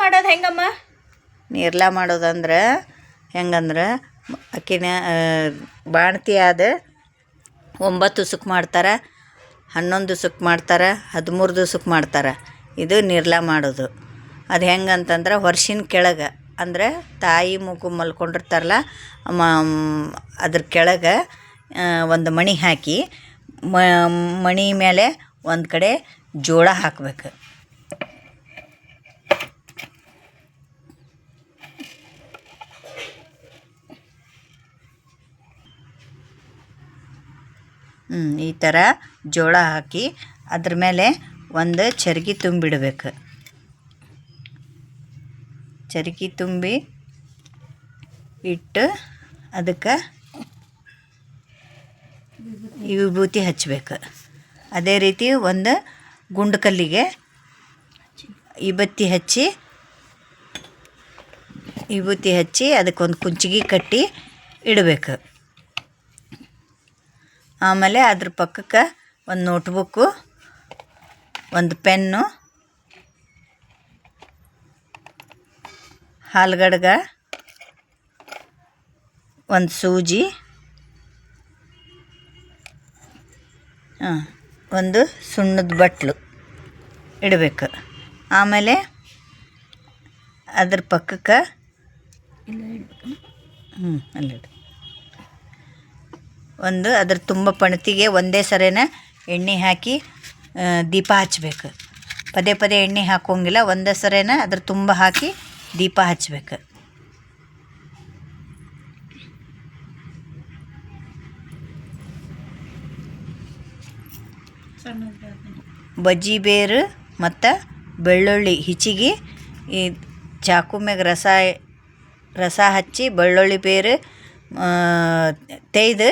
ಮಾಡೋದು ಹೆಂಗಮ್ಮ? ನಿರ್ಲಾ ಮಾಡೋದಂದ್ರೆ ಹೆಂಗಂದ್ರೆ ಅಕ್ಕಿನ ಬಾಣ್ತಿ ಆದ 9 ದಿವ್ಸಕ್ಕೆ ಮಾಡ್ತಾರೆ, 11 ದಿವ್ಸಕ್ಕೆ ಮಾಡ್ತಾರೆ, 13 ದಿವ್ಸಕ್ಕೆ ಮಾಡ್ತಾರೆ. ಇದು ನಿರ್ಲಾ ಮಾಡೋದು. ಅದು ಹೆಂಗಂತಂದ್ರೆ ವರ್ಷಿನ ಕೆಳಗೆ ಅಂದರೆ ತಾಯಿ ಮಗು ಮಲ್ಕೊಂಡಿರ್ತಾರಲ್ಲ ಅದ್ರ ಕೆಳಗೆ ಒಂದು ಮಣಿ ಹಾಕಿ ಮಣಿ ಮೇಲೆ ಒಂದು ಕಡೆ ಜೋಳ ಹಾಕಬೇಕು. ಈ ಥರ ಜೋಳ ಹಾಕಿ ಅದ್ರ ಮೇಲೆ ಒಂದು ಚರ್ಗಿ ತುಂಬಿಡಬೇಕು. ಚರ್ಗಿ ತುಂಬಿ ಇಟ್ಟು ಅದಕ್ಕೆ ವಿಭೂತಿ ಹಚ್ಚಬೇಕು. ಅದೇ ರೀತಿ ಒಂದು ಗುಂಡು ಕಲ್ಲಿಗೆ ವಿಭೂತಿ ಹಚ್ಚಿ ಅದಕ್ಕೊಂದು ಕುಂಚಿಗೆ ಕಟ್ಟಿ ಇಡಬೇಕು. ಆಮೇಲೆ ಅದ್ರ ಪಕ್ಕಕ್ಕೆ ಒಂದು ನೋಟ್ಬುಕ್ಕು, ಒಂದು ಪೆನ್ನು, ಹಾಲ್ಗಡ್ಗ, ಒಂದು ಸೂಜಿ, ಒಂದು ಸುಣ್ಣದ ಬಟ್ಲು ಇಡಬೇಕು. ಆಮೇಲೆ ಅದ್ರ ಪಕ್ಕಕ್ಕೆ ಅಲ್ಲಿಡು ಒಂದು ಅದ್ರ ತುಂಬ ಪಣತಿಗೆ ಒಂದೇ ಸರಿನ ಎಣ್ಣೆ ಹಾಕಿ ದೀಪ ಹಚ್ಚಬೇಕು. ಪದೇ ಪದೇ ಎಣ್ಣೆ ಹಾಕೋಂಗಿಲ್ಲ, ಒಂದೇ ಸರಿನ ಅದ್ರ ತುಂಬ ಹಾಕಿ ದೀಪ ಹಚ್ಚಬೇಕು. ಬಜ್ಜಿ ಬೇರು ಮತ್ತು ಬೆಳ್ಳುಳ್ಳಿ ಹಿಚಿಗೆ ಈ ಚಾಕು ಮ್ಯಾಗ ರಸ ಹಚ್ಚಿ ಬೆಳ್ಳುಳ್ಳಿ ಬೇರು ತೆಯ್ದು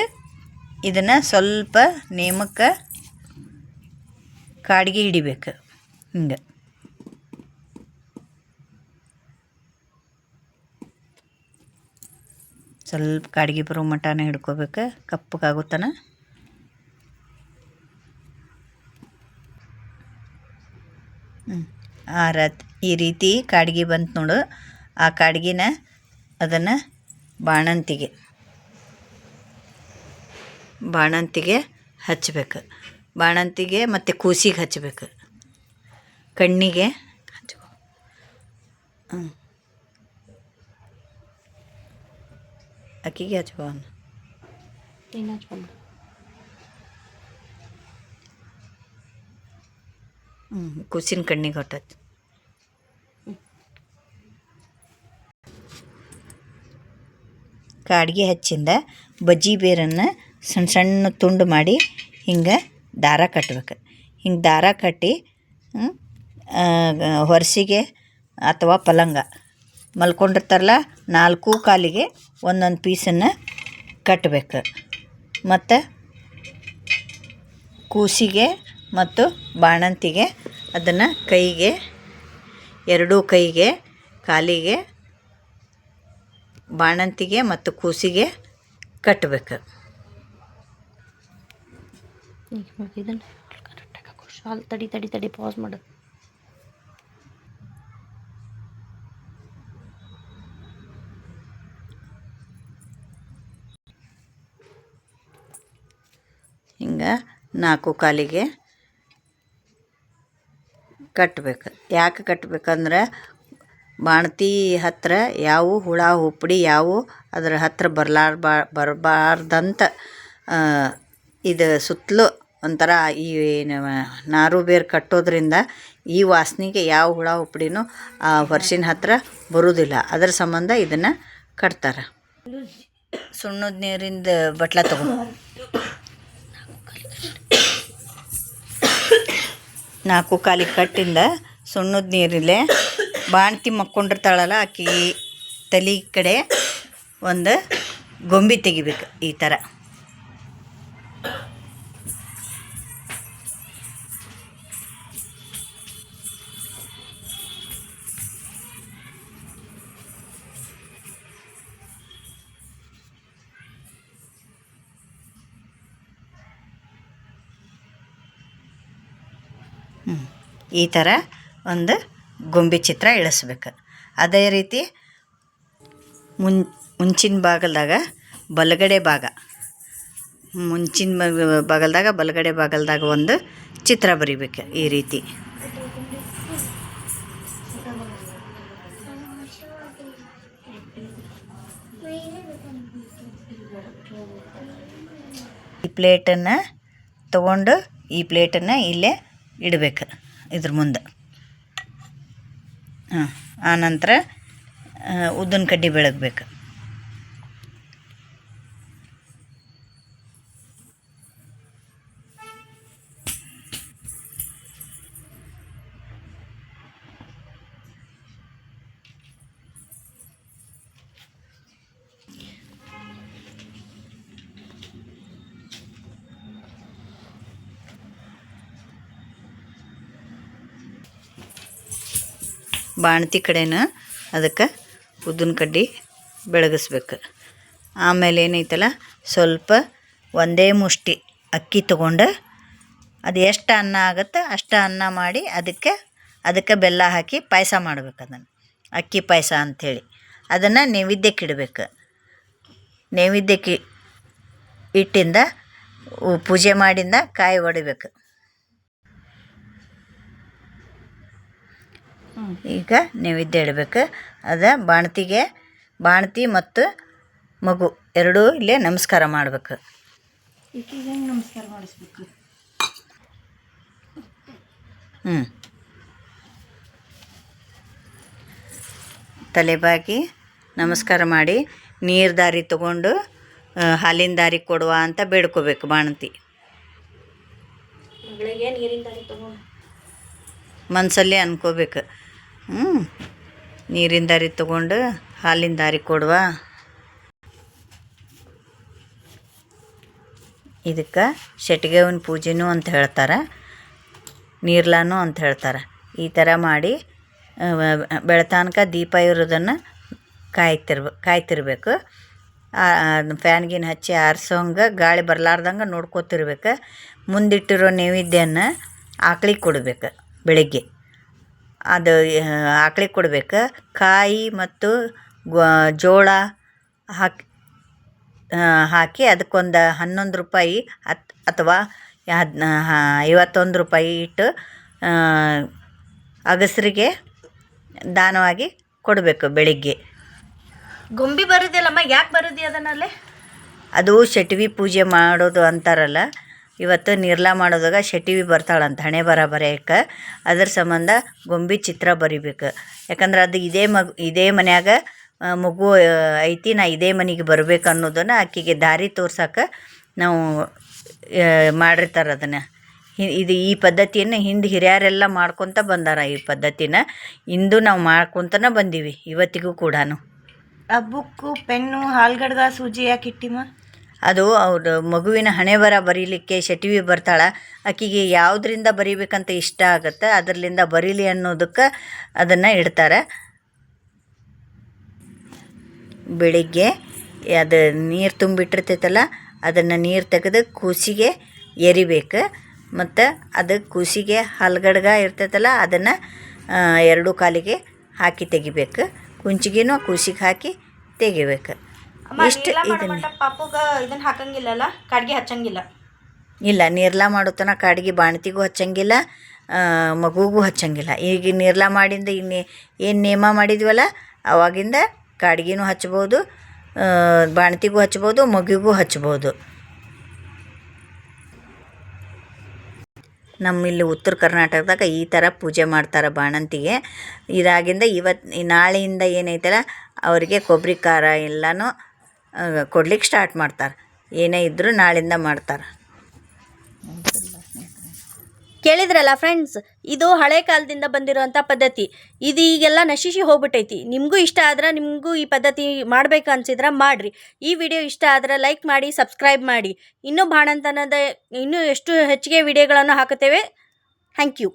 ಇದನ್ನು ಸ್ವಲ್ಪ ನೇಮಕ್ಕೆ ಕಾಡ್ಗೆ ಹಿಡಿಬೇಕು. ಹಿಂಗೆ ಸ್ವಲ್ಪ ಕಾಡ್ಗೆ ಬರೋ ಮಟನ ಹಿಡ್ಕೋಬೇಕು, ಕಪ್ಪಗಾಗುತ್ತಾನ. ಈ ರೀತಿ ಕಾಡ್ಗೆ ಬಂತು ನೋಡು. ಆ ಕಾಡ್ಗಿನ ಅದನ್ನು ಬಾಣಂತಿಗೆ ಹಚ್ಚಬೇಕು. ಬಾಣಂತಿಗೆ ಮತ್ತು ಕೂಸಿಗೆ ಹಚ್ಚಬೇಕು, ಕಣ್ಣಿಗೆ ಹಚ್ಕೊ. ಅಕ್ಕಿಗೆ ಹಚ್ಕೊ. ಕೂಸಿನ ಕಣ್ಣಿಗೆ ಹೊಟ್ಟೈತಿ. ಕಾಡ್ಗೆ ಹಚ್ಚಿಂದ ಬಜ್ಜಿ ಬೇರನ್ನು ಸಣ್ಣ ಸಣ್ಣ ತುಂಡು ಮಾಡಿ ಹಿಂಗೆ ದಾರ ಕಟ್ಟಬೇಕು. ಹಿಂಗೆ ದಾರ ಕಟ್ಟಿ ಹೊರಸಿಗೆ ಅಥವಾ ಪಲಂಗ ಮಲ್ಕೊಂಡಿರ್ತಾರಲ್ಲ 4 ಕಾಲಿಗೆ ಒಂದೊಂದು ಪೀಸನ್ನು ಕಟ್ಟಬೇಕು. ಮತ್ತು ಕೂಸಿಗೆ ಮತ್ತು ಬಾಣಂತಿಗೆ ಅದನ್ನು ಕೈಗೆ, 2 ಕೈಗೆ, ಕಾಲಿಗೆ, ಬಾಣಂತಿಗೆ ಮತ್ತು ಕೂಸಿಗೆ ಕಟ್ಟಬೇಕು. ತಡಿ ಪಾಸ್ ಮಾಡು. ಹಿಂಗೆ 4 ಕಾಲಿಗೆ ಕಟ್ಟಬೇಕು. ಯಾಕೆ ಕಟ್ಟಬೇಕಂದ್ರೆ ಬಾಣತಿ ಹತ್ತಿರ ಯಾವ ಹುಳ ಹುಪ್ಪಡಿ ಅದರ ಹತ್ತಿರ ಬರಬಾರ್ದಂತ ಇದು ಸುತ್ತಲೂ ಒಂಥರ ಈ ನಾರು ಬೇರು ಕಟ್ಟೋದ್ರಿಂದ ಈ ವಾಸನೆಗೆ ಯಾವ ಹುಳ ಹುಪ್ಪಡಿನೂ ಆ ವರ್ಷಿನ ಹತ್ತಿರ ಬರುವುದಿಲ್ಲ. ಅದರ ಸಂಬಂಧ ಇದನ್ನು ಕಟ್ತಾರೆ. ಸುಣ್ಣದ ನೀರಿಂದ ಬಟ್ಲ ತಗೋ. 4 ಕಾಲಿಗೆ ಕಟ್ಟಿಂದ ಸುಣ್ಣದ ನೀರಿಲೆ ಬಾಣ್ತಿ ಮಕ್ಕೊಂಡಿರ್ತಾಳಲ್ಲ ಆಕಿ ತಲೆ ಕಡೆ ಒಂದು ಗೊಂಬೆ ತೆಗಿಬೇಕು. ಈ ಥರ ಈ ಥರ ಒಂದು ಗೊಂಬೆ ಚಿತ್ರ ಇಳಿಸ್ಬೇಕು. ಅದೇ ರೀತಿ ಮುಂಚಿನ ಭಾಗದಾಗ ಬಲಗಡೆ ಭಾಗ, ಮುಂಚಿನ ಭಾಗದಾಗ ಬಲಗಡೆ ಭಾಗದಾಗ ಒಂದು ಚಿತ್ರ ಬರಿಬೇಕು. ಈ ರೀತಿ ಈ ಪ್ಲೇಟನ್ನು ತಗೊಂಡು ಈ ಪ್ಲೇಟನ್ನು ಇಲ್ಲೇ ಇಡಬೇಕು ಇದ್ರ ಮುಂದೆ. ಆನಂತರ ಉದ್ದಿನ ಕಡ್ಡಿ ಬೆಳಗಬೇಕು. ಬಾಣತಿ ಕಡೆನ ಅದಕ್ಕೆ ಉದ್ದಿನ ಕಡ್ಡಿ ಬೆಳಗಿಸ್ಬೇಕು. ಆಮೇಲೆ ಏನೈತಲ್ಲ, ಸ್ವಲ್ಪ ಒಂದೇ ಮುಷ್ಟಿ ಅಕ್ಕಿ ತೊಗೊಂಡು ಅದು ಎಷ್ಟು ಅನ್ನ ಆಗುತ್ತೆ ಅಷ್ಟು ಅನ್ನ ಮಾಡಿ ಅದಕ್ಕೆ ಬೆಲ್ಲ ಹಾಕಿ ಪಾಯಸ ಮಾಡ್ಬೇಕು. ಅದನ್ನು ಅಕ್ಕಿ ಪಾಯಸ ಅಂಥೇಳಿ ಅದನ್ನು ನೈವೇದ್ಯಕ್ಕೆ ಇಡಬೇಕು. ನೈವೇದ್ಯಕ್ಕೆ ಇಟ್ಟಿಂದ ಪೂಜೆ ಮಾಡಿಂದ ಕಾಯಿ ಹೊಡಿಬೇಕು. ಈಗ ನೈವೇದ್ಯ ಇಡಬೇಕು. ಅದು ಬಾಣತಿ ಮತ್ತು ಮಗು ಎರಡೂ ಇಲ್ಲೇ ನಮಸ್ಕಾರ ಮಾಡಬೇಕು. ನಮಸ್ಕಾರ ಮಾಡಿಸ್ಬೇಕು. ತಲೆಬಾಗಿ ನಮಸ್ಕಾರ ಮಾಡಿ ನೀರು ದಾರಿ ತಗೊಂಡು ಹಾಲಿನ ದಾರಿ ಕೊಡುವ ಅಂತ ಬೇಡ್ಕೋಬೇಕು. ಬಾಣತಿ ನೀರಿನ ದಾರಿ ತಗೊಂಡು ಮನಸ್ಸಲ್ಲೇ ಅನ್ಕೋಬೇಕು. ನೀರಿನ ದಾರಿ ತಗೊಂಡು ಹಾಲಿನ ದಾರಿ ಕೊಡುವ. ಇದಕ್ಕೆ ಶೆಟ್ಗೆವನ ಪೂಜೆನೂ ಅಂತ ಹೇಳ್ತಾರೆ, ನೀರ್ಲಾನು ಅಂತ ಹೇಳ್ತಾರೆ. ಈ ಥರ ಮಾಡಿ ಬೆಳತನಕ ದೀಪ ಇರೋದನ್ನು ಕಾಯ್ತಿರ್ಬೇಕು. ಫ್ಯಾನ್ಗಿನ ಹಚ್ಚಿ ಆರಿಸೋಂಗೆ ಗಾಳಿ ಬರಲಾರ್ದಂಗೆ ನೋಡ್ಕೋತಿರ್ಬೇಕು. ಮುಂದಿಟ್ಟಿರೋ ನೈವೇದ್ಯನ ಆಕ್ಳಿಗೆ ಕೊಡಬೇಕು. ಬೆಳಗ್ಗೆ ಅದು ಆಕ್ಳಿಗೆ ಕೊಡಬೇಕು. ಕಾಯಿ ಮತ್ತು ಜೋಳ ಹಾಕಿ ಅದಕ್ಕೊಂದು 11 ರೂಪಾಯಿ ಅಥವಾ 51 ರೂಪಾಯಿ ಇಟ್ಟು ಅಗಸರಿಗೆ ದಾನವಾಗಿ ಕೊಡಬೇಕು ಬೆಳಿಗ್ಗೆ. ಗೊಂಬಿ ಬರೋದಿಲ್ಲಮ್ಮ, ಯಾಕೆ ಬರೋದಿ ಅದನ್ನಲ್ಲೇ? ಅದು ಶೆಟ್ವಿ ಪೂಜೆ ಮಾಡೋದು ಅಂತಾರಲ್ಲ. ಇವತ್ತು ನಿರ್ಲಾ ಮಾಡೋದಾಗ ಶೆಟ್ವಿ ಬರ್ತಾಳಂತ ಹಣೆ ಬರೆಯಕ್ಕೆ. ಅದ್ರ ಸಂಬಂಧ ಗೊಂಬಿ ಚಿತ್ರ ಬರಿಬೇಕು. ಯಾಕಂದ್ರೆ ಅದು ಇದೇ ಮನ್ಯಾಗ ಮಗು ಐತಿ, ನಾ ಇದೇ ಮನೆಗೆ ಬರ್ಬೇಕು ಅನ್ನೋದನ್ನು ಆಕೆಗೆ ದಾರಿ ತೋರ್ಸಕ್ಕೆ ನಾವು ಮಾಡಿರ್ತಾರೆ. ಅದನ್ನು ಈ ಪದ್ಧತಿಯನ್ನು ಹಿಂದೆ ಹಿರಿಯರೆಲ್ಲ ಮಾಡ್ಕೊತ ಬಂದಾರ. ಈ ಪದ್ಧತಿನ ಇಂದು ನಾವು ಮಾಡ್ಕೊತನ ಬಂದೀವಿ ಇವತ್ತಿಗೂ ಕೂಡ. ಆ ಬುಕ್ಕು, ಪೆನ್ನು, ಹಾಲ್ಗಡ್ಗ, ಸೂಜಿ ಯಾಕೆ ಇಟ್ಟಿಮ್ಮ? ಅದು ಅವ್ರ ಮಗುವಿನ ಹಣೆ ಬರೀಲಿಕ್ಕೆ ಶೆಟ್ವಿ ಬರ್ತಾಳೆ. ಆಕೆಗೆ ಯಾವುದರಿಂದ ಬರೀಬೇಕಂತ ಇಷ್ಟ ಆಗುತ್ತೆ ಅದರಿಂದ ಬರೀಲಿ ಅನ್ನೋದಕ್ಕೆ ಅದನ್ನು ಇಡ್ತಾರೆ. ಬೆಳಿಗ್ಗೆ ಅದು ನೀರು ತುಂಬಿಟ್ಟಿರ್ತೈತಲ್ಲ, ಅದನ್ನು ನೀರು ತೆಗೆದು ಕೂಸಿಗೆ ಎರಿಬೇಕು. ಮತ್ತು ಅದು ಕೂಸಿಗೆ ಹಾಲ್ಗಡ್ಗ ಇರ್ತೈತಲ್ಲ, ಅದನ್ನು 2 ಕಾಲಿಗೆ ಹಾಕಿ ತೆಗಿಬೇಕು. ಕುಂಚಿಗೆನೂ ಕೂಸಿಗೆ ಹಾಕಿ ತೆಗಿಬೇಕು. ಇಷ್ಟು ಇದನ್ನ ಹಾಕಂಗಿಲ್ಲಲ್ಲ, ಕಾಡ್ಗೆ ಹಚ್ಚಂಗಿಲ್ಲ. ಇಲ್ಲ, ನಿರ್ಲಾ ಮಾಡೋತನ ಕಾಡ್ಗೆ ಬಾಣತಿಗೂ ಹಚ್ಚಂಗಿಲ್ಲ, ಮಗುಗೂ ಹಚ್ಚಂಗಿಲ್ಲ. ಈಗ ನಿರ್ಲಾ ಮಾಡಿಂದ ಏನು ನೇಮ ಮಾಡಿದ್ವಲ್ಲ ಅವಾಗಿಂದ ಕಾಡ್ಗಿನೂ ಹಚ್ಬೋದು, ಬಾಣತಿಗೂ ಹಚ್ಬೋದು, ಮಗುಗೂ ಹಚ್ಬೋದು. ನಮ್ಮಿಲ್ಲಿ ಉತ್ತರ ಕರ್ನಾಟಕದಾಗ ಈ ಥರ ಪೂಜೆ ಮಾಡ್ತಾರೆ ಬಾಣಂತಿಗೆ. ಇದಾಗಿಂದ ನಾಳೆಯಿಂದ ಏನೈತಲ್ಲ ಅವರಿಗೆ ಕೊಬ್ಬರಿ ಖಾರ ಎಲ್ಲನೂ ಕೊಡ್ಲಿಕ್ಕೆ ಸ್ಟಾರ್ಟ್ ಮಾಡ್ತಾರೆ. ಏನೇ ಇದ್ದರೂ ನಾಳಿಂದ ಮಾಡ್ತಾರೆ. ಕೇಳಿದ್ರಲ್ಲ ಫ್ರೆಂಡ್ಸ್, ಇದು ಹಳೆ ಕಾಲದಿಂದ ಬಂದಿರೋಂಥ ಪದ್ಧತಿ. ಇದು ಈಗೆಲ್ಲ ನಶಿಸಿ ಹೋಗ್ಬಿಟ್ಟೈತಿ. ನಿಮಗೂ ಇಷ್ಟ ಆದ್ರೆ, ನಿಮಗೂ ಈ ಪದ್ಧತಿ ಮಾಡ್ಬೇಕು ಅನ್ಸಿದ್ರೆ ಮಾಡಿರಿ. ಈ ವಿಡಿಯೋ ಇಷ್ಟ ಆದ್ರೆ ಲೈಕ್ ಮಾಡಿ, ಸಬ್ಸ್ಕ್ರೈಬ್ ಮಾಡಿ. ಇನ್ನೂ ಬಾಣಂತನದ ಇನ್ನೂ ಎಷ್ಟು ಹೆಚ್ಚಿಗೆ ವಿಡಿಯೋಗಳನ್ನು ಹಾಕುತ್ತೇವೆ. Thank you.